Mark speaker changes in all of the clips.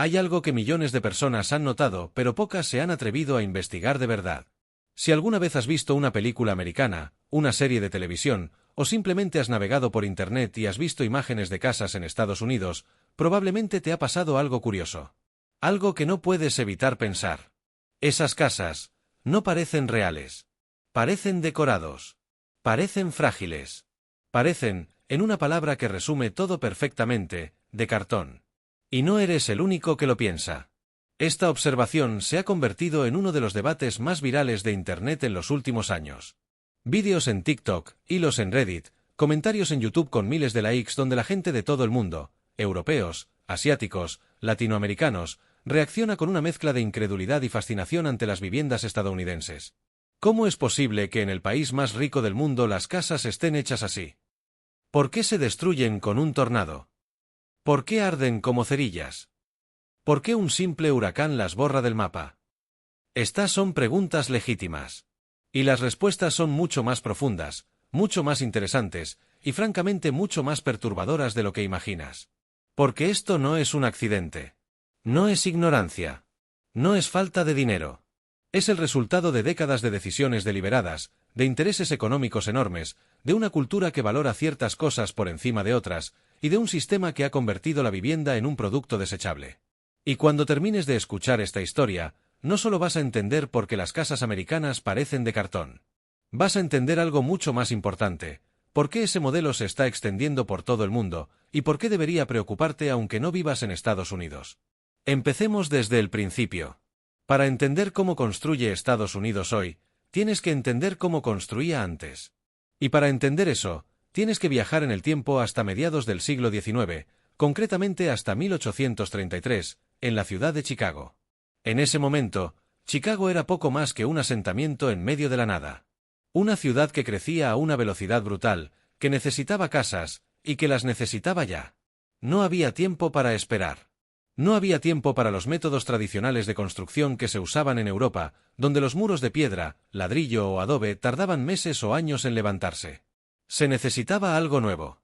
Speaker 1: Hay algo que millones de personas han notado, pero pocas se han atrevido a investigar de verdad. Si alguna vez has visto una película americana, una serie de televisión, o simplemente has navegado por Internet y has visto imágenes de casas en Estados Unidos, probablemente te ha pasado algo curioso. Algo que no puedes evitar pensar. Esas casas no parecen reales. Parecen decorados. Parecen frágiles. Parecen, en una palabra que resume todo perfectamente, de cartón. Y no eres el único que lo piensa. Esta observación se ha convertido en uno de los debates más virales de Internet en los últimos años. Vídeos en TikTok, hilos en Reddit, comentarios en YouTube con miles de likes donde la gente de todo el mundo, europeos, asiáticos, latinoamericanos, reacciona con una mezcla de incredulidad y fascinación ante las viviendas estadounidenses. ¿Cómo es posible que en el país más rico del mundo las casas estén hechas así? ¿Por qué se destruyen con un tornado? ¿Por qué arden como cerillas? ¿Por qué un simple huracán las borra del mapa? Estas son preguntas legítimas. Y las respuestas son mucho más profundas, mucho más interesantes, y francamente mucho más perturbadoras de lo que imaginas. Porque esto no es un accidente. No es ignorancia. No es falta de dinero. Es el resultado de décadas de decisiones deliberadas, de intereses económicos enormes, de una cultura que valora ciertas cosas por encima de otras, y de un sistema que ha convertido la vivienda en un producto desechable. Y cuando termines de escuchar esta historia, no solo vas a entender por qué las casas americanas parecen de cartón. Vas a entender algo mucho más importante, por qué ese modelo se está extendiendo por todo el mundo, y por qué debería preocuparte aunque no vivas en Estados Unidos. Empecemos desde el principio. Para entender cómo construye Estados Unidos hoy, tienes que entender cómo construía antes. Y para entender eso, tienes que viajar en el tiempo hasta mediados del siglo XIX, concretamente hasta 1833, en la ciudad de Chicago. En ese momento, Chicago era poco más que un asentamiento en medio de la nada. Una ciudad que crecía a una velocidad brutal, que necesitaba casas, y que las necesitaba ya. No había tiempo para esperar. No había tiempo para los métodos tradicionales de construcción que se usaban en Europa, donde los muros de piedra, ladrillo o adobe tardaban meses o años en levantarse. Se necesitaba algo nuevo.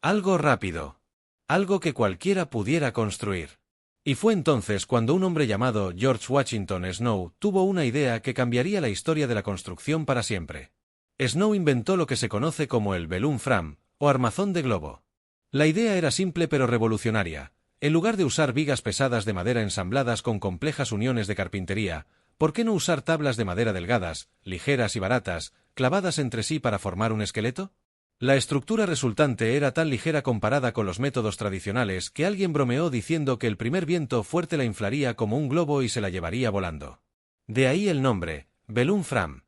Speaker 1: Algo rápido. Algo que cualquiera pudiera construir. Y fue entonces cuando un hombre llamado George Washington Snow tuvo una idea que cambiaría la historia de la construcción para siempre. Snow inventó lo que se conoce como el balloon frame, o armazón de globo. La idea era simple pero revolucionaria. En lugar de usar vigas pesadas de madera ensambladas con complejas uniones de carpintería, ¿por qué no usar tablas de madera delgadas, ligeras y baratas, clavadas entre sí para formar un esqueleto? La estructura resultante era tan ligera comparada con los métodos tradicionales que alguien bromeó diciendo que el primer viento fuerte la inflaría como un globo y se la llevaría volando. De ahí el nombre, balloon frame.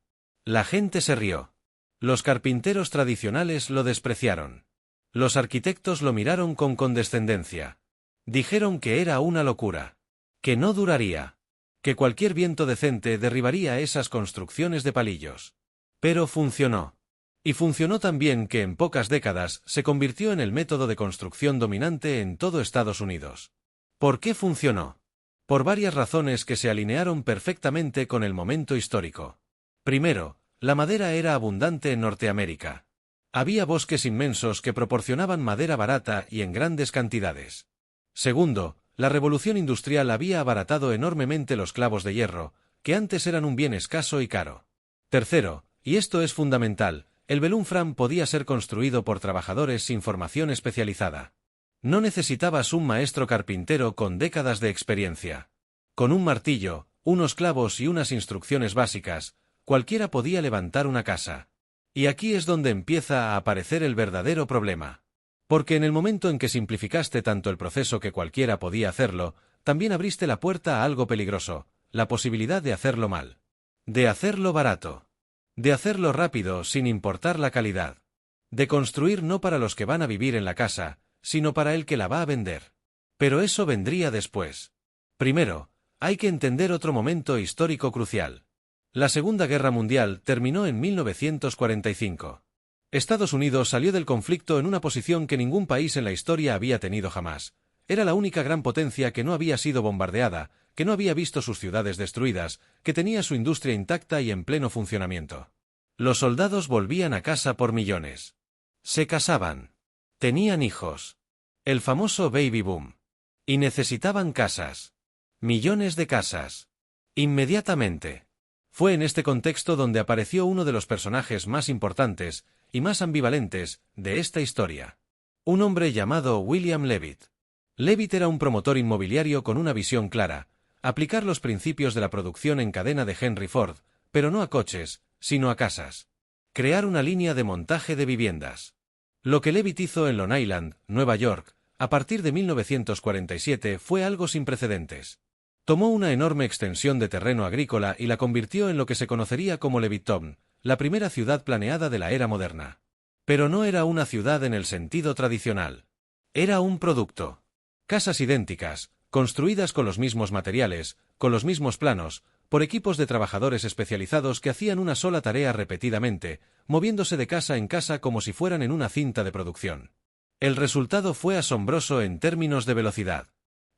Speaker 1: La gente se rió. Los carpinteros tradicionales lo despreciaron. Los arquitectos lo miraron con condescendencia. Dijeron que era una locura. Que no duraría. Que cualquier viento decente derribaría esas construcciones de palillos. Pero funcionó. Y funcionó tan bien que en pocas décadas se convirtió en el método de construcción dominante en todo Estados Unidos. ¿Por qué funcionó? Por varias razones que se alinearon perfectamente con el momento histórico. Primero, la madera era abundante en Norteamérica. Había bosques inmensos que proporcionaban madera barata y en grandes cantidades. Segundo, la revolución industrial había abaratado enormemente los clavos de hierro, que antes eran un bien escaso y caro. Tercero, y esto es fundamental, el balloon frame podía ser construido por trabajadores sin formación especializada. No necesitabas un maestro carpintero con décadas de experiencia. Con un martillo, unos clavos y unas instrucciones básicas, cualquiera podía levantar una casa. Y aquí es donde empieza a aparecer el verdadero problema. Porque en el momento en que simplificaste tanto el proceso que cualquiera podía hacerlo, también abriste la puerta a algo peligroso, la posibilidad de hacerlo mal. De hacerlo barato. De hacerlo rápido sin importar la calidad. De construir no para los que van a vivir en la casa, sino para el que la va a vender. Pero eso vendría después. Primero, hay que entender otro momento histórico crucial. La Segunda Guerra Mundial terminó en 1945. Estados Unidos salió del conflicto en una posición que ningún país en la historia había tenido jamás. Era la única gran potencia que no había sido bombardeada, que no había visto sus ciudades destruidas, que tenía su industria intacta y en pleno funcionamiento. Los soldados volvían a casa por millones. Se casaban. Tenían hijos. El famoso baby boom. Y necesitaban casas. Millones de casas. Inmediatamente. Fue en este contexto donde apareció uno de los personajes más importantes y más ambivalentes de esta historia. Un hombre llamado William Levitt. Levitt era un promotor inmobiliario con una visión clara: aplicar los principios de la producción en cadena de Henry Ford, pero no a coches, sino a casas. Crear una línea de montaje de viviendas. Lo que Levitt hizo en Long Island, Nueva York, a partir de 1947 fue algo sin precedentes. Tomó una enorme extensión de terreno agrícola y la convirtió en lo que se conocería como Levittown, la primera ciudad planeada de la era moderna. Pero no era una ciudad en el sentido tradicional. Era un producto. Casas idénticas, construidas con los mismos materiales, con los mismos planos, por equipos de trabajadores especializados que hacían una sola tarea repetidamente, moviéndose de casa en casa como si fueran en una cinta de producción. El resultado fue asombroso en términos de velocidad.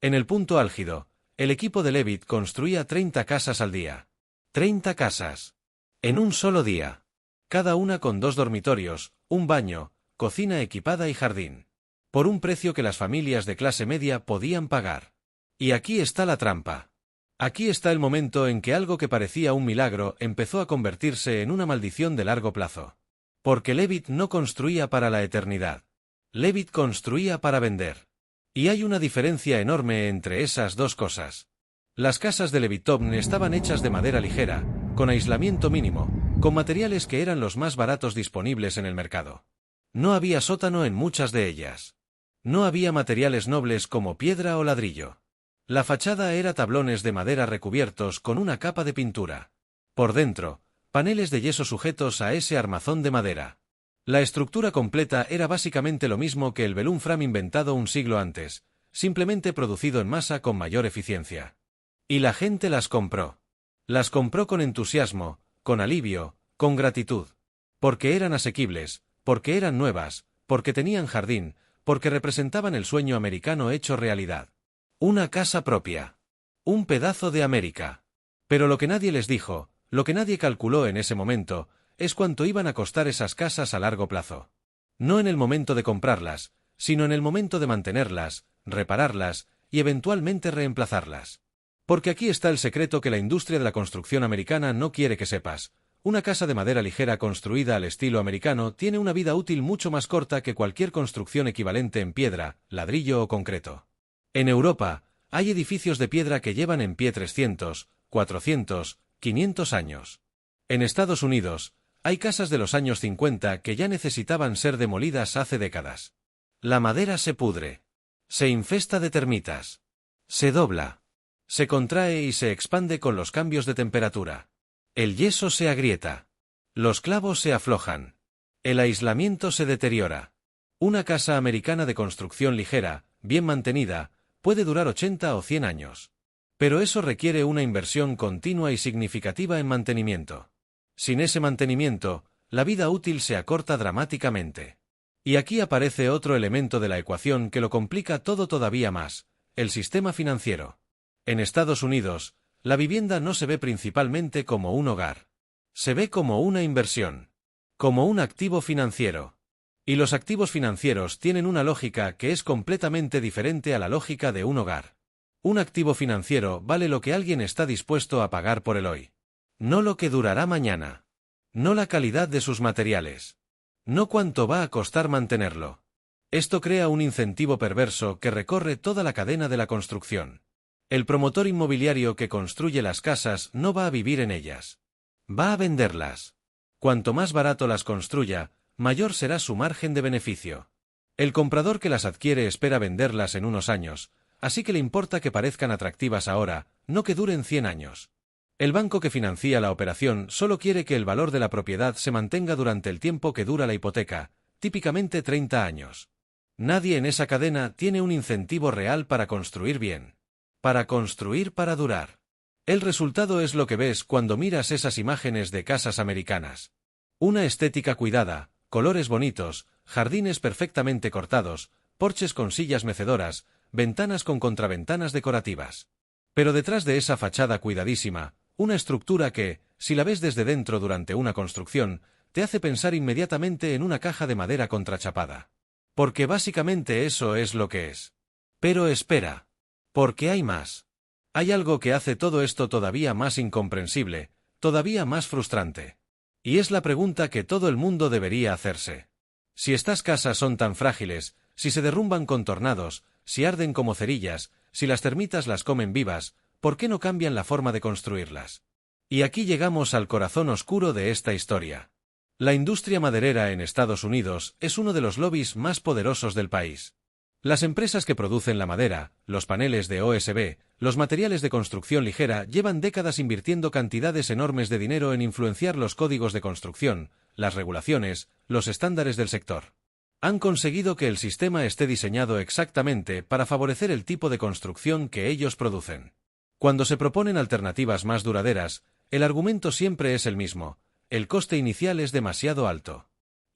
Speaker 1: En el punto álgido, el equipo de Levitt construía 30 casas al día. 30 casas. En un solo día. Cada una con 2 dormitorios, un baño, cocina equipada y jardín. Por un precio que las familias de clase media podían pagar. Y aquí está la trampa. Aquí está el momento en que algo que parecía un milagro empezó a convertirse en una maldición de largo plazo. Porque Levitt no construía para la eternidad. Levitt construía para vender. Y hay una diferencia enorme entre esas dos cosas. Las casas de Levittown estaban hechas de madera ligera, con aislamiento mínimo, con materiales que eran los más baratos disponibles en el mercado. No había sótano en muchas de ellas. No había materiales nobles como piedra o ladrillo. La fachada era tablones de madera recubiertos con una capa de pintura. Por dentro, paneles de yeso sujetos a ese armazón de madera. La estructura completa era básicamente lo mismo que el balloon frame inventado un siglo antes, simplemente producido en masa con mayor eficiencia. Y la gente las compró. Las compró con entusiasmo, con alivio, con gratitud. Porque eran asequibles, porque eran nuevas, porque tenían jardín, porque representaban el sueño americano hecho realidad. Una casa propia. Un pedazo de América. Pero lo que nadie les dijo, lo que nadie calculó en ese momento, es cuánto iban a costar esas casas a largo plazo. No en el momento de comprarlas, sino en el momento de mantenerlas, repararlas y eventualmente reemplazarlas. Porque aquí está el secreto que la industria de la construcción americana no quiere que sepas. Una casa de madera ligera construida al estilo americano tiene una vida útil mucho más corta que cualquier construcción equivalente en piedra, ladrillo o concreto. En Europa, hay edificios de piedra que llevan en pie 300, 400, 500 años. En Estados Unidos, hay casas de los años 50 que ya necesitaban ser demolidas hace décadas. La madera se pudre. Se infesta de termitas. Se dobla. Se contrae y se expande con los cambios de temperatura. El yeso se agrieta. Los clavos se aflojan. El aislamiento se deteriora. Una casa americana de construcción ligera, bien mantenida, puede durar 80 o 100 años. Pero eso requiere una inversión continua y significativa en mantenimiento. Sin ese mantenimiento, la vida útil se acorta dramáticamente. Y aquí aparece otro elemento de la ecuación que lo complica todo todavía más: el sistema financiero. En Estados Unidos, la vivienda no se ve principalmente como un hogar. Se ve como una inversión. Como un activo financiero. Y los activos financieros tienen una lógica que es completamente diferente a la lógica de un hogar. Un activo financiero vale lo que alguien está dispuesto a pagar por él hoy. No lo que durará mañana. No la calidad de sus materiales. No cuánto va a costar mantenerlo. Esto crea un incentivo perverso que recorre toda la cadena de la construcción. El promotor inmobiliario que construye las casas no va a vivir en ellas. Va a venderlas. Cuanto más barato las construya, mayor será su margen de beneficio. El comprador que las adquiere espera venderlas en unos años, así que le importa que parezcan atractivas ahora, no que duren 100 años. El banco que financia la operación solo quiere que el valor de la propiedad se mantenga durante el tiempo que dura la hipoteca, típicamente 30 años. Nadie en esa cadena tiene un incentivo real para construir bien. Para construir para durar. El resultado es lo que ves cuando miras esas imágenes de casas americanas. Una estética cuidada, colores bonitos, jardines perfectamente cortados, porches con sillas mecedoras, ventanas con contraventanas decorativas. Pero detrás de esa fachada cuidadísima, una estructura que, si la ves desde dentro durante una construcción, te hace pensar inmediatamente en una caja de madera contrachapada. Porque básicamente eso es lo que es. Pero espera. Porque hay más. Hay algo que hace todo esto todavía más incomprensible, todavía más frustrante. Y es la pregunta que todo el mundo debería hacerse. Si estas casas son tan frágiles, si se derrumban con tornados, si arden como cerillas, si las termitas las comen vivas, ¿por qué no cambian la forma de construirlas? Y aquí llegamos al corazón oscuro de esta historia. La industria maderera en Estados Unidos es uno de los lobbies más poderosos del país. Las empresas que producen la madera, los paneles de OSB, los materiales de construcción ligera llevan décadas invirtiendo cantidades enormes de dinero en influenciar los códigos de construcción, las regulaciones, los estándares del sector. Han conseguido que el sistema esté diseñado exactamente para favorecer el tipo de construcción que ellos producen. Cuando se proponen alternativas más duraderas, el argumento siempre es el mismo: el coste inicial es demasiado alto.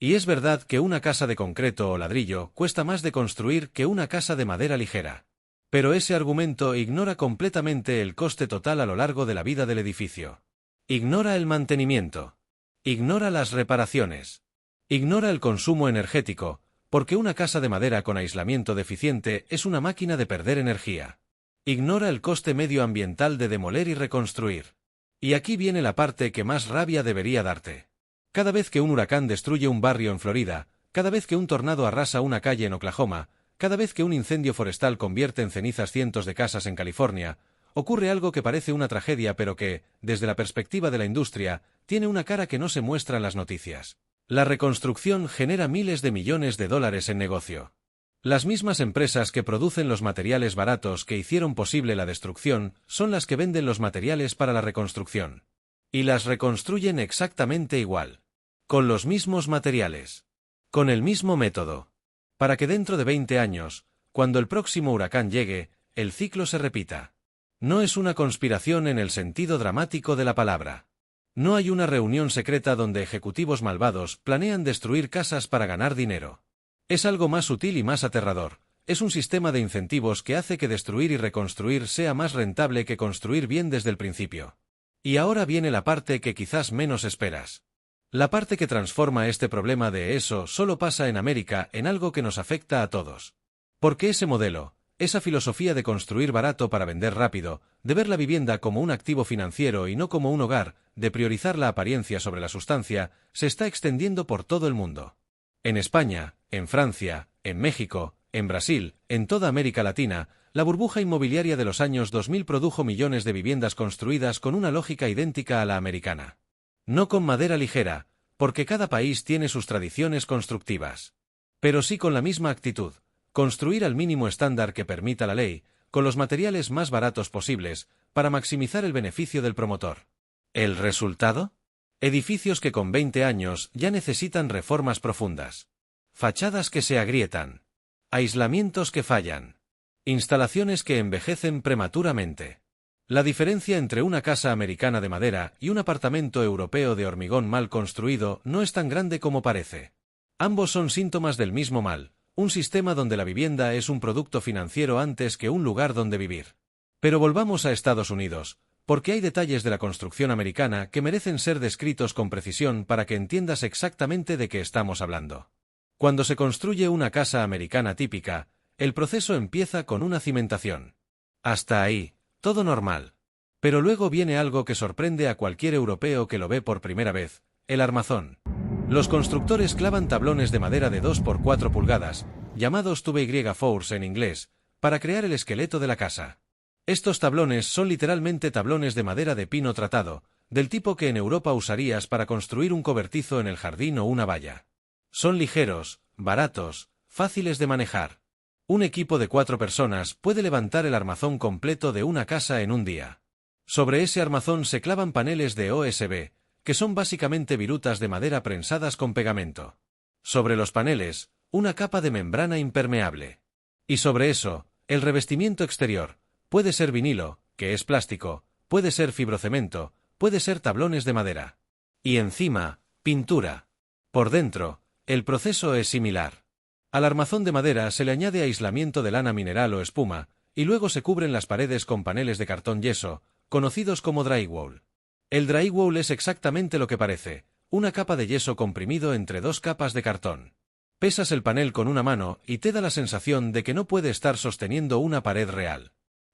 Speaker 1: Y es verdad que una casa de concreto o ladrillo cuesta más de construir que una casa de madera ligera. Pero ese argumento ignora completamente el coste total a lo largo de la vida del edificio. Ignora el mantenimiento. Ignora las reparaciones. Ignora el consumo energético, porque una casa de madera con aislamiento deficiente es una máquina de perder energía. Ignora el coste medioambiental de demoler y reconstruir. Y aquí viene la parte que más rabia debería darte. Cada vez que un huracán destruye un barrio en Florida, cada vez que un tornado arrasa una calle en Oklahoma, cada vez que un incendio forestal convierte en cenizas cientos de casas en California, ocurre algo que parece una tragedia pero que, desde la perspectiva de la industria, tiene una cara que no se muestra en las noticias. La reconstrucción genera miles de millones de dólares en negocio. Las mismas empresas que producen los materiales baratos que hicieron posible la destrucción son las que venden los materiales para la reconstrucción. Y las reconstruyen exactamente igual. Con los mismos materiales. Con el mismo método. Para que dentro de 20 años, cuando el próximo huracán llegue, el ciclo se repita. No es una conspiración en el sentido dramático de la palabra. No hay una reunión secreta donde ejecutivos malvados planean destruir casas para ganar dinero. Es algo más sutil y más aterrador. Es un sistema de incentivos que hace que destruir y reconstruir sea más rentable que construir bien desde el principio. Y ahora viene la parte que quizás menos esperas. La parte que transforma este problema de eso solo pasa en América en algo que nos afecta a todos. Porque ese modelo, esa filosofía de construir barato para vender rápido, de ver la vivienda como un activo financiero y no como un hogar, de priorizar la apariencia sobre la sustancia, se está extendiendo por todo el mundo. En España, en Francia, en México, en Brasil, en toda América Latina, la burbuja inmobiliaria de los años 2000 produjo millones de viviendas construidas con una lógica idéntica a la americana. No con madera ligera, porque cada país tiene sus tradiciones constructivas. Pero sí con la misma actitud: construir al mínimo estándar que permita la ley, con los materiales más baratos posibles, para maximizar el beneficio del promotor. ¿El resultado? Edificios que con 20 años ya necesitan reformas profundas. Fachadas que se agrietan. Aislamientos que fallan. Instalaciones que envejecen prematuramente. La diferencia entre una casa americana de madera y un apartamento europeo de hormigón mal construido no es tan grande como parece. Ambos son síntomas del mismo mal, un sistema donde la vivienda es un producto financiero antes que un lugar donde vivir. Pero volvamos a Estados Unidos, porque hay detalles de la construcción americana que merecen ser descritos con precisión para que entiendas exactamente de qué estamos hablando. Cuando se construye una casa americana típica, el proceso empieza con una cimentación. Hasta ahí, todo normal. Pero luego viene algo que sorprende a cualquier europeo que lo ve por primera vez: el armazón. Los constructores clavan tablones de madera de 2 por 4 pulgadas, llamados 2x4 en inglés, para crear el esqueleto de la casa. Estos tablones son literalmente tablones de madera de pino tratado, del tipo que en Europa usarías para construir un cobertizo en el jardín o una valla. Son ligeros, baratos, fáciles de manejar. Un equipo de 4 personas puede levantar el armazón completo de una casa en un día. Sobre ese armazón se clavan paneles de OSB, que son básicamente virutas de madera prensadas con pegamento. Sobre los paneles, una capa de membrana impermeable. Y sobre eso, el revestimiento exterior. Puede ser vinilo, que es plástico, puede ser fibrocemento, puede ser tablones de madera. Y encima, pintura. Por dentro, el proceso es similar. Al armazón de madera se le añade aislamiento de lana mineral o espuma, y luego se cubren las paredes con paneles de cartón yeso, conocidos como drywall. El drywall es exactamente lo que parece: una capa de yeso comprimido entre 2 capas de cartón. Pesas el panel con una mano y te da la sensación de que no puede estar sosteniendo una pared real.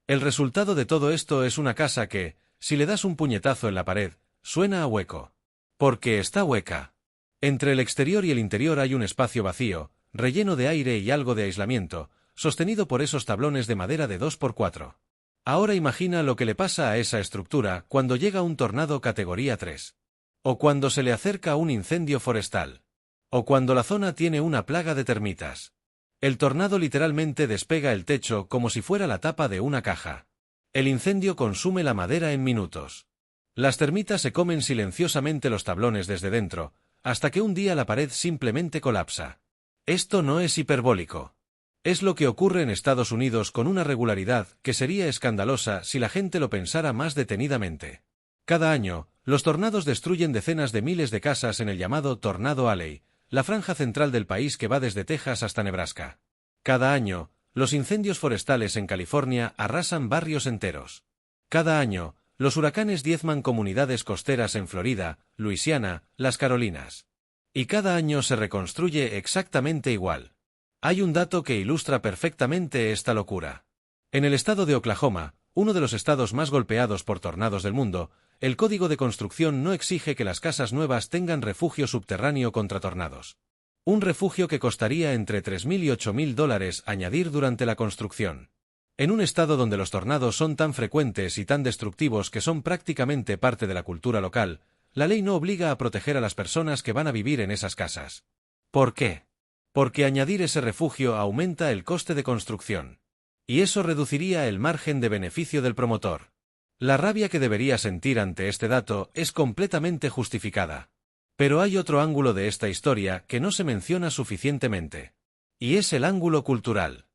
Speaker 1: El resultado de todo esto es una casa que, si le das un puñetazo en la pared, suena a hueco. Porque está hueca. Entre el exterior y el interior hay un espacio vacío, relleno de aire y algo de aislamiento, sostenido por esos tablones de madera de 2×4. Ahora imagina lo que le pasa a esa estructura cuando llega un tornado categoría 3. O cuando se le acerca un incendio forestal. O cuando la zona tiene una plaga de termitas. El tornado literalmente despega el techo como si fuera la tapa de una caja. El incendio consume la madera en minutos. Las termitas se comen silenciosamente los tablones desde dentro, hasta que un día la pared simplemente colapsa. Esto no es hiperbólico. Es lo que ocurre en Estados Unidos con una regularidad que sería escandalosa si la gente lo pensara más detenidamente. Cada año, los tornados destruyen decenas de miles de casas en el llamado Tornado Alley, la franja central del país que va desde Texas hasta Nebraska. Cada año, los incendios forestales en California arrasan barrios enteros. Cada año, los huracanes diezman comunidades costeras en Florida, Luisiana, las Carolinas. Y cada año se reconstruye exactamente igual. Hay un dato que ilustra perfectamente esta locura. En el estado de Oklahoma, uno de los estados más golpeados por tornados del mundo, el código de construcción no exige que las casas nuevas tengan refugio subterráneo contra tornados. Un refugio que costaría entre $3,000 y $8,000 añadir durante la construcción. En un estado donde los tornados son tan frecuentes y tan destructivos que son prácticamente parte de la cultura local, la ley no obliga a proteger a las personas que van a vivir en esas casas. ¿Por qué? Porque añadir ese refugio aumenta el coste de construcción. Y eso reduciría el margen de beneficio del promotor. La rabia que debería sentir ante este dato es completamente justificada. Pero hay otro ángulo de esta historia que no se menciona suficientemente. Y es el ángulo cultural.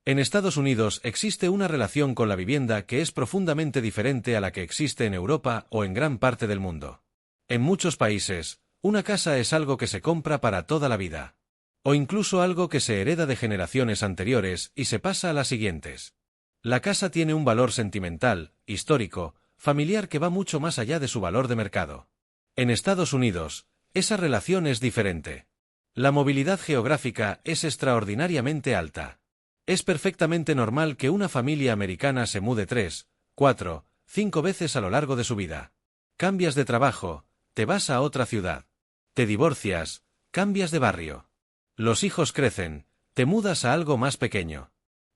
Speaker 1: En Estados Unidos existe una relación con la vivienda que es profundamente diferente a la que existe en Europa o en gran parte del mundo. En muchos países, una casa es algo que se compra para toda la vida. O incluso algo que se hereda de generaciones anteriores y se pasa a las siguientes. La casa tiene un valor sentimental, histórico, familiar que va mucho más allá de su valor de mercado. En Estados Unidos, esa relación es diferente. La movilidad geográfica es extraordinariamente alta. Es perfectamente normal que una familia americana se mude 3, 4, 5 veces a lo largo de su vida. Cambias de trabajo, te vas a otra ciudad. Te divorcias, cambias de barrio. Los hijos crecen, te mudas a algo más pequeño.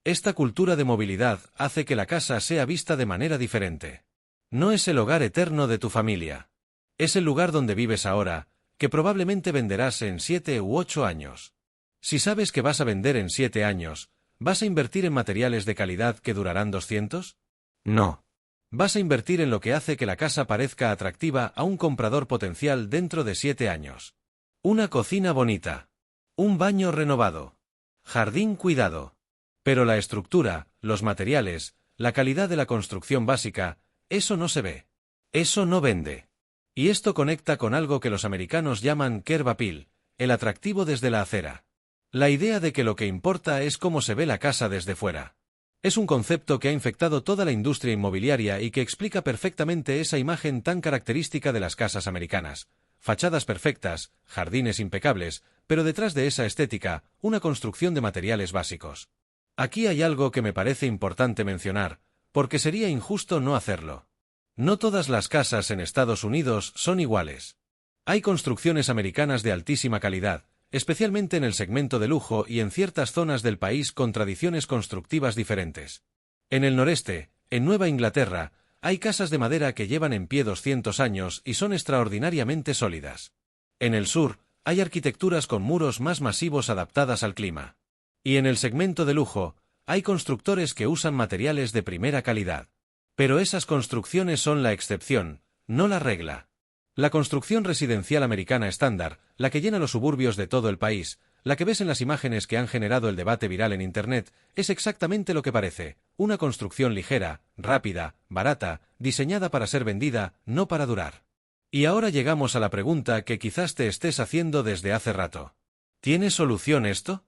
Speaker 1: Esta cultura de movilidad hace que la casa sea vista de manera diferente. No es el hogar eterno de tu familia. Es el lugar donde vives ahora, que probablemente venderás en 7 u 8 años. Si sabes que vas a vender en 7 años, ¿vas a invertir en materiales de calidad que durarán 200? No. Vas a invertir en lo que hace que la casa parezca atractiva a un comprador potencial dentro de 7 años. Una cocina bonita. Un baño renovado. Jardín cuidado. Pero la estructura, los materiales, la calidad de la construcción básica, eso no se ve. Eso no vende. Y esto conecta con algo que los americanos llaman curb appeal, el atractivo desde la acera. La idea de que lo que importa es cómo se ve la casa desde fuera. Es un concepto que ha infectado toda la industria inmobiliaria y que explica perfectamente esa imagen tan característica de las casas americanas. Fachadas perfectas, jardines impecables, pero detrás de esa estética, una construcción de materiales básicos. Aquí hay algo que me parece importante mencionar, porque sería injusto no hacerlo. No todas las casas en Estados Unidos son iguales. Hay construcciones americanas de altísima calidad, especialmente en el segmento de lujo y en ciertas zonas del país con tradiciones constructivas diferentes. En el noreste, en Nueva Inglaterra, hay casas de madera que llevan en pie 200 años y son extraordinariamente sólidas. En el sur, hay arquitecturas con muros más masivos adaptadas al clima. Y en el segmento de lujo, hay constructores que usan materiales de primera calidad. Pero esas construcciones son la excepción, no la regla. La construcción residencial americana estándar, la que llena los suburbios de todo el país, la que ves en las imágenes que han generado el debate viral en Internet, es exactamente lo que parece, una construcción ligera, rápida, barata, diseñada para ser vendida, no para durar. Y ahora llegamos a la pregunta que quizás te estés haciendo desde hace rato. ¿Tiene solución esto?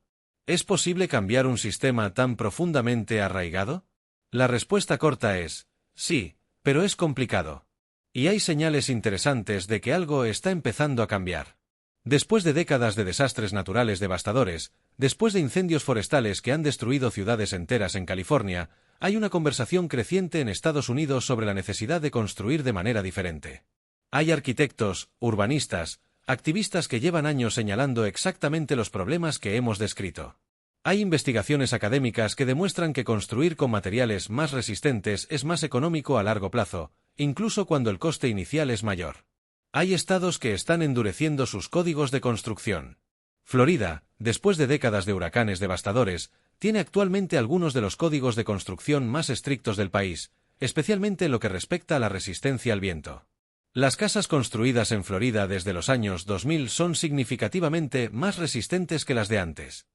Speaker 1: ¿Es posible cambiar un sistema tan profundamente arraigado? La respuesta corta es, sí, pero es complicado. Y hay señales interesantes de que algo está empezando a cambiar. Después de décadas de desastres naturales devastadores, después de incendios forestales que han destruido ciudades enteras en California, hay una conversación creciente en Estados Unidos sobre la necesidad de construir de manera diferente. Hay arquitectos, urbanistas, activistas que llevan años señalando exactamente los problemas que hemos descrito. Hay investigaciones académicas que demuestran que construir con materiales más resistentes es más económico a largo plazo, incluso cuando el coste inicial es mayor. Hay estados que están endureciendo sus códigos de construcción. Florida, después de décadas de huracanes devastadores, tiene actualmente algunos de los códigos de construcción más estrictos del país, especialmente en lo que respecta a la resistencia al viento. Las casas construidas en Florida desde los años 2000 son significativamente más resistentes que las de antes.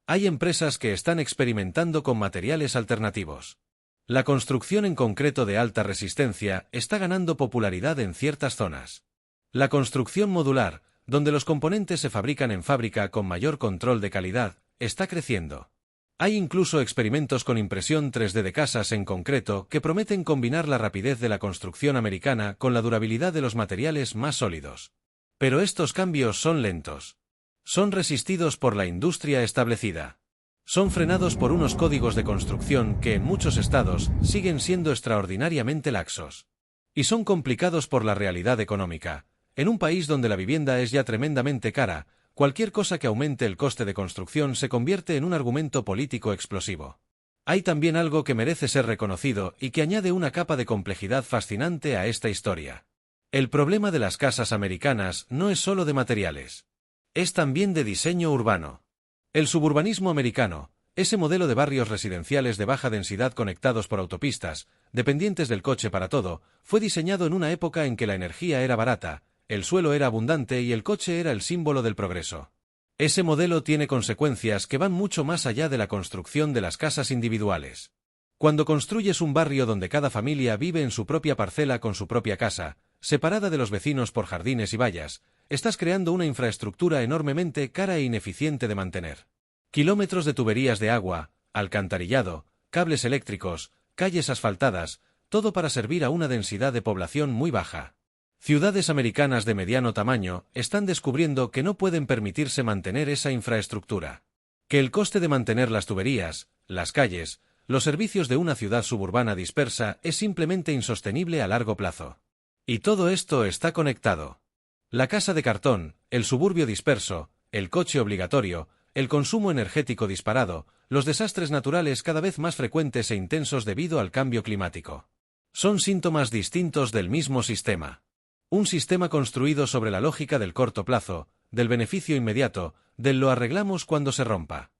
Speaker 1: Hay empresas que están experimentando con materiales alternativos. La construcción en concreto de alta resistencia está ganando popularidad en ciertas zonas. La construcción modular, donde los componentes se fabrican en fábrica con mayor control de calidad, está creciendo. Hay incluso experimentos con impresión 3D de casas en concreto que prometen combinar la rapidez de la construcción americana con la durabilidad de los materiales más sólidos. Pero estos cambios son lentos. Son resistidos por la industria establecida. Son frenados por unos códigos de construcción que en muchos estados siguen siendo extraordinariamente laxos. Y son complicados por la realidad económica. En un país donde la vivienda es ya tremendamente cara, cualquier cosa que aumente el coste de construcción se convierte en un argumento político explosivo. Hay también algo que merece ser reconocido y que añade una capa de complejidad fascinante a esta historia. El problema de las casas americanas no es solo de materiales. Es también de diseño urbano. El suburbanismo americano, ese modelo de barrios residenciales de baja densidad conectados por autopistas, dependientes del coche para todo, fue diseñado en una época en que la energía era barata, el suelo era abundante y el coche era el símbolo del progreso. Ese modelo tiene consecuencias que van mucho más allá de la construcción de las casas individuales. Cuando construyes un barrio donde cada familia vive en su propia parcela con su propia casa, separada de los vecinos por jardines y vallas, estás creando una infraestructura enormemente cara e ineficiente de mantener. Kilómetros de tuberías de agua, alcantarillado, cables eléctricos, calles asfaltadas, todo para servir a una densidad de población muy baja. Ciudades americanas de mediano tamaño están descubriendo que no pueden permitirse mantener esa infraestructura. Que el coste de mantener las tuberías, las calles, los servicios de una ciudad suburbana dispersa es simplemente insostenible a largo plazo. Y todo esto está conectado. La casa de cartón, el suburbio disperso, el coche obligatorio, el consumo energético disparado, los desastres naturales cada vez más frecuentes e intensos debido al cambio climático. Son síntomas distintos del mismo sistema. Un sistema construido sobre la lógica del corto plazo, del beneficio inmediato, del lo arreglamos cuando se rompa.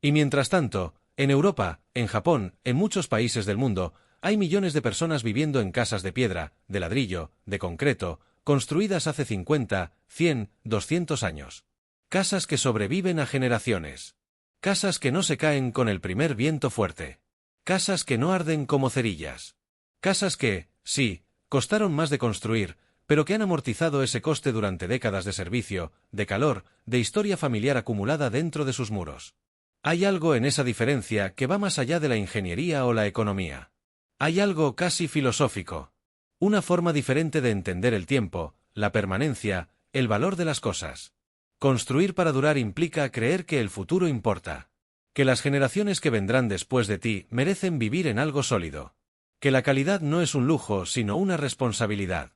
Speaker 1: Y mientras tanto, en Europa, en Japón, en muchos países del mundo, hay millones de personas viviendo en casas de piedra, de ladrillo, de concreto, construidas hace 50, 100, 200 años. Casas que sobreviven a generaciones. Casas que no se caen con el primer viento fuerte. Casas que no arden como cerillas. Casas que, sí, costaron más de construir, pero que han amortizado ese coste durante décadas de servicio, de calor, de historia familiar acumulada dentro de sus muros. Hay algo en esa diferencia que va más allá de la ingeniería o la economía. Hay algo casi filosófico. Una forma diferente de entender el tiempo, la permanencia, el valor de las cosas. Construir para durar implica creer que el futuro importa. Que las generaciones que vendrán después de ti merecen vivir en algo sólido. Que la calidad no es un lujo sino una responsabilidad.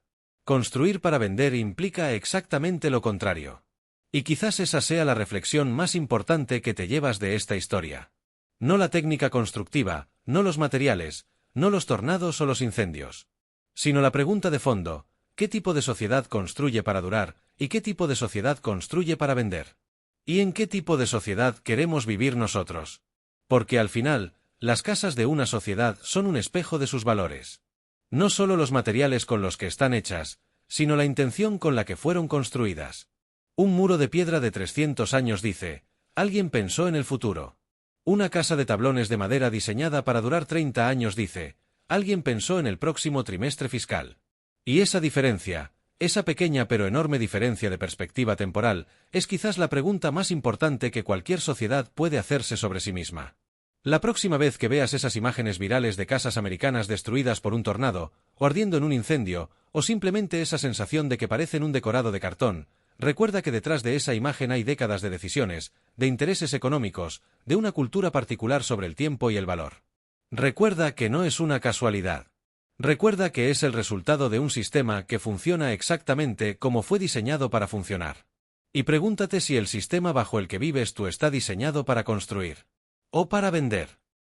Speaker 1: Construir para vender implica exactamente lo contrario. Y quizás esa sea la reflexión más importante que te llevas de esta historia. No la técnica constructiva, no los materiales, no los tornados o los incendios. Sino la pregunta de fondo, ¿qué tipo de sociedad construye para durar y qué tipo de sociedad construye para vender? ¿Y en qué tipo de sociedad queremos vivir nosotros? Porque al final, las casas de una sociedad son un espejo de sus valores. No solo los materiales con los que están hechas, sino la intención con la que fueron construidas. Un muro de piedra de 300 años dice, alguien pensó en el futuro. Una casa de tablones de madera diseñada para durar 30 años dice, alguien pensó en el próximo trimestre fiscal. Y esa diferencia, esa pequeña pero enorme diferencia de perspectiva temporal, es quizás la pregunta más importante que cualquier sociedad puede hacerse sobre sí misma. La próxima vez que veas esas imágenes virales de casas americanas destruidas por un tornado, o ardiendo en un incendio, o simplemente esa sensación de que parecen un decorado de cartón, recuerda que detrás de esa imagen hay décadas de decisiones, de intereses económicos, de una cultura particular sobre el tiempo y el valor. Recuerda que no es una casualidad. Recuerda que es el resultado de un sistema que funciona exactamente como fue diseñado para funcionar. Y pregúntate si el sistema bajo el que vives tú está diseñado para construir o para vender.